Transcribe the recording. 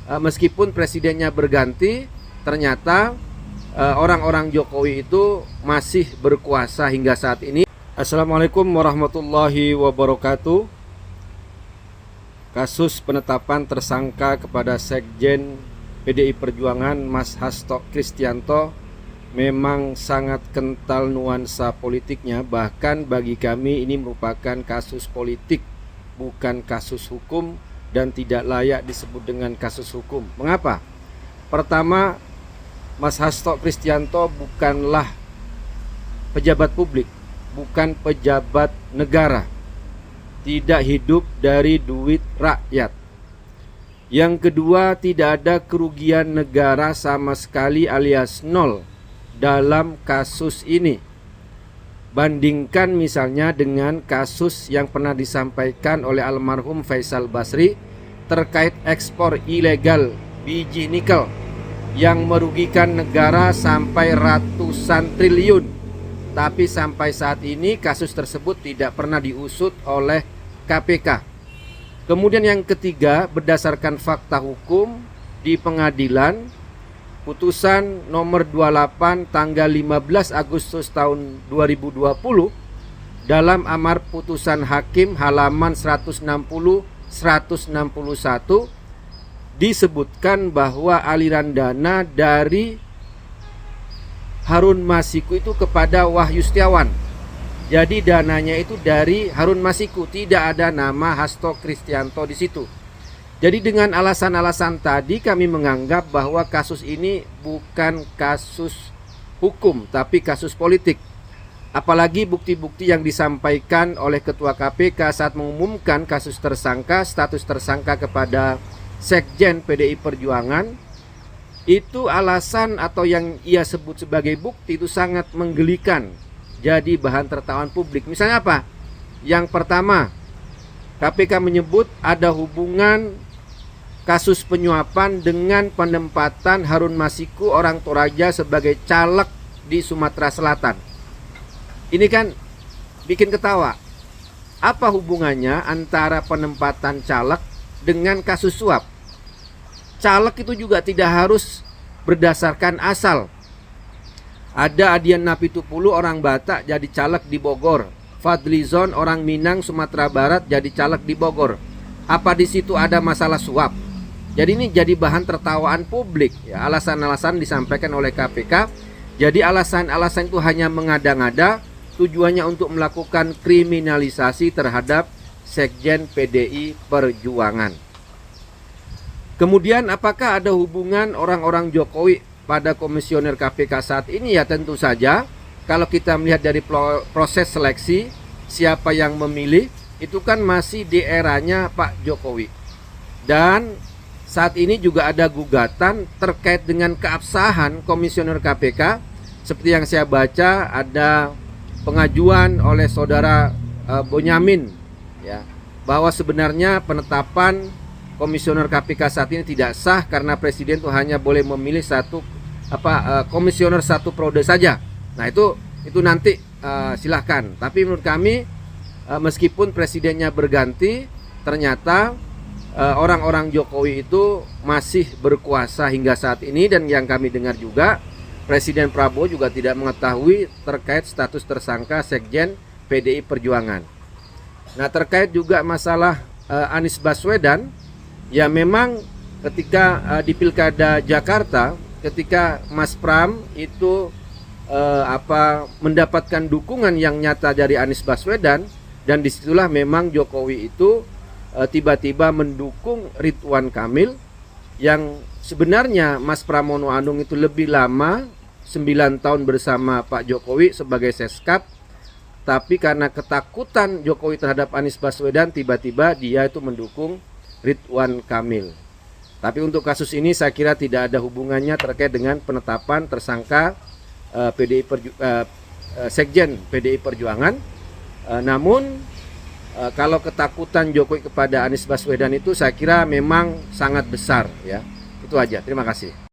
meskipun presidennya berganti, ternyata orang-orang Jokowi itu masih berkuasa hingga saat ini. Assalamualaikum warahmatullahi wabarakatuh. Kasus penetapan tersangka kepada Sekjen PDI Perjuangan Mas Hasto Kristianto memang sangat kental nuansa politiknya. Bahkan bagi kami ini merupakan kasus politik, bukan kasus hukum, dan tidak layak disebut dengan kasus hukum. Mengapa? Pertama, Mas Hasto Kristianto bukanlah pejabat publik, bukan pejabat negara, tidak hidup dari duit rakyat. Yang kedua, tidak ada kerugian negara sama sekali alias nol dalam kasus ini. Bandingkan misalnya dengan kasus yang pernah disampaikan oleh almarhum Faisal Basri terkait ekspor ilegal biji nikel yang merugikan negara sampai ratusan triliun. Tapi sampai saat ini kasus tersebut tidak pernah diusut oleh KPK. Kemudian yang ketiga, berdasarkan fakta hukum di pengadilan, putusan nomor 28 tanggal 15 Agustus tahun 2020 dalam amar putusan hakim halaman 160-161 disebutkan bahwa aliran dana dari Harun Masiku itu kepada Wahyu Setiawan. Jadi dananya itu dari Harun Masiku, tidak ada nama Hasto Kristianto di situ. Jadi dengan alasan-alasan tadi kami menganggap bahwa kasus ini bukan kasus hukum tapi kasus politik. Apalagi bukti-bukti yang disampaikan oleh Ketua KPK saat mengumumkan kasus tersangka, status tersangka kepada Sekjen PDI Perjuangan, itu alasan atau yang ia sebut sebagai bukti itu sangat menggelikan, jadi bahan tertawaan publik. Misalnya apa? Yang pertama, KPK menyebut ada hubungan kasus penyuapan dengan penempatan Harun Masiku orang Toraja sebagai caleg di Sumatera Selatan. Ini kan bikin ketawa. Apa hubungannya antara penempatan caleg dengan kasus suap? Caleg itu juga tidak harus berdasarkan asal. Ada Adian Napitupulu orang Batak jadi caleg di Bogor, Fadlizon orang Minang Sumatera Barat jadi caleg di Bogor. Apa di situ ada masalah suap? Jadi ini jadi bahan tertawaan publik ya, alasan-alasan disampaikan oleh KPK. Jadi alasan-alasan itu hanya mengada-ngada, tujuannya untuk melakukan kriminalisasi terhadap Sekjen PDI Perjuangan. Kemudian apakah ada hubungan orang-orang Jokowi pada komisioner KPK saat ini? Ya tentu saja. Kalau kita melihat dari proses seleksi, siapa yang memilih, itu kan masih di eranya Pak Jokowi. Dan saat ini juga ada gugatan terkait dengan keabsahan komisioner KPK. Seperti yang saya baca, ada pengajuan oleh saudara Bonyamin ya, bahwa sebenarnya penetapan komisioner KPK saat ini tidak sah karena presiden itu hanya boleh memilih komisioner satu periode saja. Nah itu nanti silahkan. Tapi menurut kami meskipun presidennya berganti, ternyata orang-orang Jokowi itu masih berkuasa hingga saat ini. Dan yang kami dengar juga, Presiden Prabowo juga tidak mengetahui terkait status tersangka Sekjen PDI Perjuangan. Nah terkait juga masalah Anies Baswedan, ya memang ketika di Pilkada Jakarta, ketika Mas Pram itu mendapatkan dukungan yang nyata dari Anies Baswedan, dan disitulah memang Jokowi itu tiba-tiba mendukung Ridwan Kamil, yang sebenarnya Mas Pramono Anung itu lebih lama 9 tahun bersama Pak Jokowi sebagai Seskap, tapi karena ketakutan Jokowi terhadap Anies Baswedan, tiba-tiba dia itu mendukung Ridwan Kamil. Tapi untuk kasus ini saya kira tidak ada hubungannya terkait dengan penetapan tersangka Sekjen PDI Perjuangan. Namun kalau ketakutan Jokowi kepada Anies Baswedan itu saya kira memang sangat besar ya. Itu aja. Terima kasih.